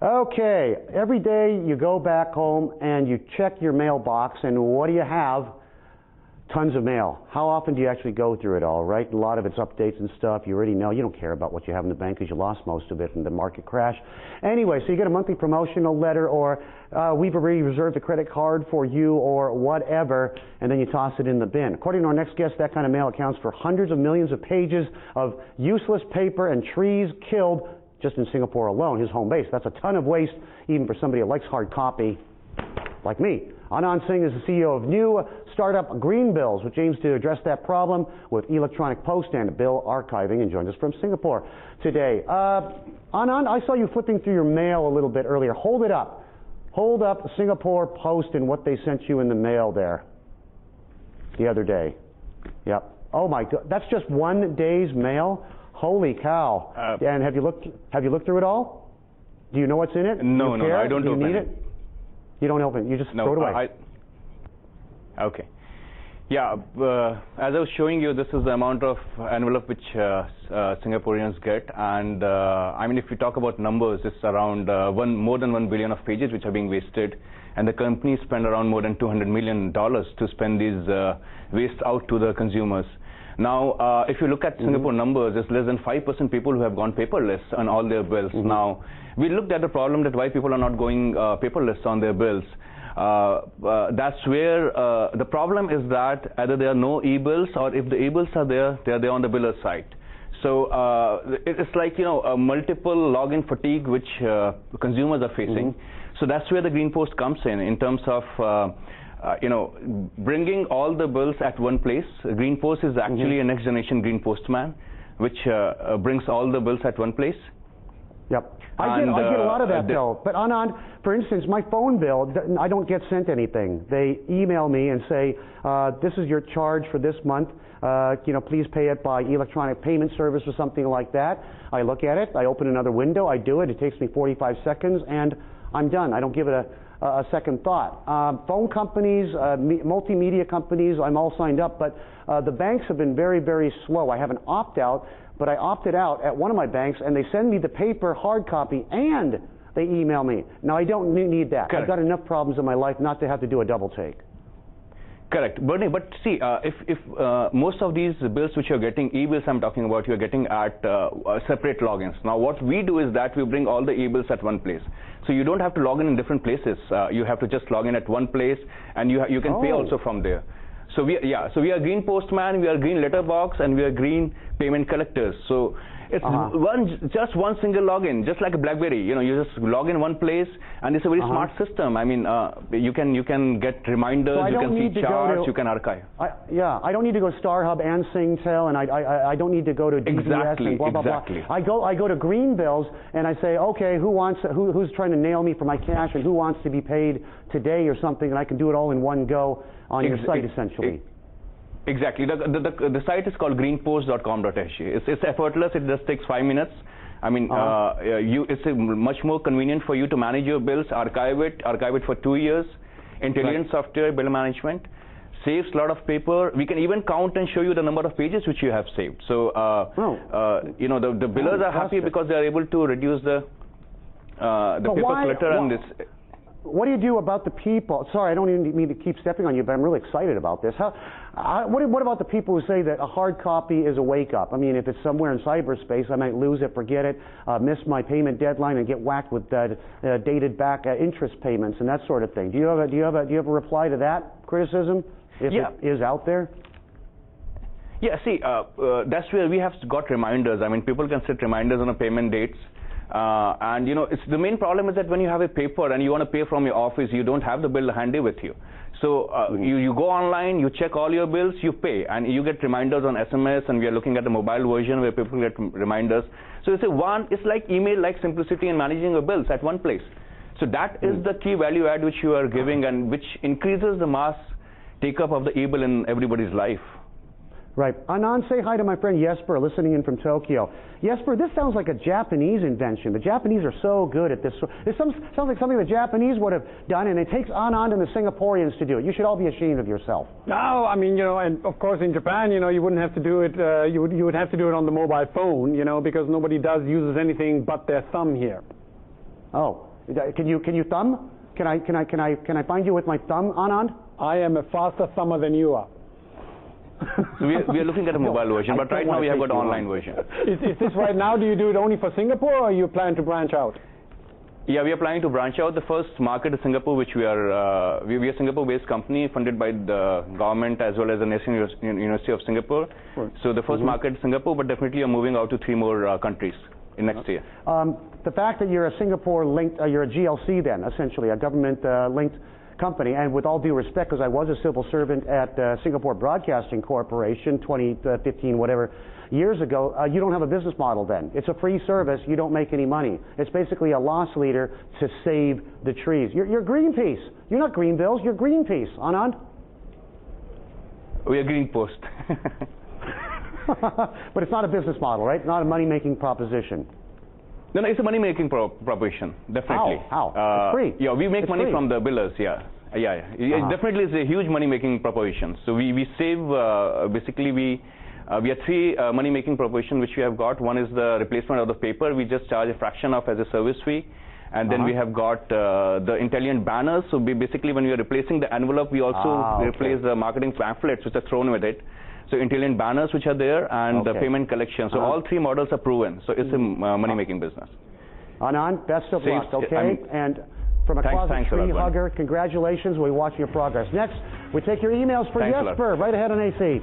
Okay, every day you go back home and you check your mailbox, and what do you have? Tons of mail. How often do you actually go through it all, right? A lot of it's updates and stuff. You already know. You don't care about what you have in the bank because you lost most of it in the market crash. Anyway, so you get a monthly promotional letter, or we've already reserved a credit card for you, or whatever, and then you toss it in the bin. According to our next guest, that kind of mail accounts for hundreds of millions of pages of useless paper and trees killed just in Singapore alone, his home base. That's a ton of waste, even for somebody that likes hard copy like me. Anand Singh is the CEO of new startup GreenBills, which aims to address that problem with electronic post and bill archiving, and joins us from Singapore today. Anand, I saw you flipping through your mail a little bit earlier. Hold it up. Hold up Singapore Post and what they sent you in the mail there the other day. Yep. Oh my God, that's just one day's mail? Holy cow. And have you looked through it all? Do you know what's in it? No, I don't open it. You don't open it. You just throw it away. Okay. Yeah, as I was showing you, this is the amount of envelope which Singaporeans get, and I mean, if we talk about numbers, it's around more than 1 billion of pages which are being wasted, and the companies spend around more than $200 million to spend these waste out to the consumers. Now, if you look at Singapore numbers, it's less than 5% people who have gone paperless on all their bills. Now, we looked at the problem that why people are not going paperless on their bills. That's where the problem is that either there are no e-bills, or if the e-bills are there, they are there on the biller side. So it's like, you know, a multiple login fatigue which consumers are facing. So that's where the GreenPost comes in terms of you know, bringing all the bills at one place. GreenPost is actually a next generation Green Postman, which brings all the bills at one place. Yep. I get a lot of that though. But Anand, for instance, my phone bill, I don't get sent anything. They email me and say, this is your charge for this month. You know, please pay it by electronic payment service or something like that. I look at it, I open another window, I do it. It takes me 45 seconds, and I'm done. I don't give it a second thought. Phone companies, multimedia companies, I'm all signed up, but the banks have been very, very slow. I have an opt-out, but I opted out at one of my banks, and they send me the paper hard copy, and they email me. Now, I don't need that. Correct. I've got enough problems in my life not to have to do a double take. Correct, Bernie, but see, if most of these bills which you're getting, e-bills I'm talking about, you're getting at separate logins. Now, what we do is that we bring all the e-bills at one place. So you don't have to log in different places. You have to just log in at one place, and you can pay also from there. So we are Green Postman, we are Green Letterbox, and we are Green Payment Collectors. So it's just one single login, just like a BlackBerry. You know, you just log in one place, and it's a very smart system. I mean, you can get reminders, so you can see charts, you can archive. I don't need to go to StarHub and Singtel, and I don't need to go to DBS and blah blah blah. I go to GreenBills, and I say, okay, who's trying to nail me for my cash, and who wants to be paid today or something, and I can do it all in one go on your site essentially. Exactly. The site is called greenpost.com.sg. It's effortless. It just takes 5 minutes. I mean, it's much more convenient for you to manage your bills, archive it for 2 years. Intelligent software, bill management, saves a lot of paper. We can even count and show you the number of pages which you have saved. So, you know, the billers are happy because they are able to reduce the paper clutter and this. What do you do about the people? Sorry, I don't even mean to keep stepping on you, but I'm really excited about this. What about the people who say that a hard copy is a wake-up? I mean, if it's somewhere in cyberspace, I might lose it, forget it, miss my payment deadline, and get whacked with dated back interest payments and that sort of thing. Do you have a reply to that criticism? If it is out there? Yeah. See, that's where we have got reminders. I mean, people can set reminders on a payment dates. And you know, the main problem is that when you have a paper and you want to pay from your office, you don't have the bill handy with you. So you go online, you check all your bills, you pay, and you get reminders on SMS, and we are looking at the mobile version where people get reminders. So it's like email-like simplicity in managing your bills at one place. So that is the key value add which you are giving, and which increases the mass take-up of the e-bill in everybody's life. Right. Anand, say hi to my friend Jesper, listening in from Tokyo. Jesper, this sounds like a Japanese invention. The Japanese are so good at this. It sounds like something the Japanese would have done, and it takes Anand and the Singaporeans to do it. You should all be ashamed of yourself. No, I mean, you know, and of course in Japan, you know, you wouldn't have to do it, you would have to do it on the mobile phone, you know, because nobody uses anything but their thumb here. Oh. Can you thumb? Can I find you with my thumb, Anand? I am a faster thumber than you are. So we are looking at a mobile version, but right now we have got an online version. Is this right now, do you do it only for Singapore, or you plan to branch out? Yeah, we are planning to branch out. The first market is Singapore, which we are a Singapore-based company funded by the government as well as the National University of Singapore. Right. So the first market is Singapore, but definitely are moving out to 3 more countries in next year. The fact that you're a Singapore-linked, you're a GLC then, essentially, a government-linked company, and with all due respect, because I was a civil servant at Singapore Broadcasting Corporation 15, whatever, years ago, you don't have a business model then. It's a free service. You don't make any money. It's basically a loss leader to save the trees. You're Greenpeace. You're not GreenBills. You're Greenpeace. Anand? We are GreenPost. But it's not a business model, right? Not a money-making proposition. No, it's a money-making proposition, definitely. How? It's free. Yeah, we make it's money free. from the billers, yeah. It definitely is a huge money-making proposition. So we save, basically we have 3 money-making propositions which we have got. One is the replacement of the paper. We just charge a fraction of as a service fee. And then we have got the intelligent banners. So basically when we are replacing the envelope, we also replace the marketing pamphlets which are thrown with it. So intelligent banners which are there, and the payment collection. So all 3 models are proven. So it's a money-making business. Anand, best of luck, okay? And from a closet tree hugger, congratulations. We watch your progress. Next, we take your emails for Jesper, right ahead on AC.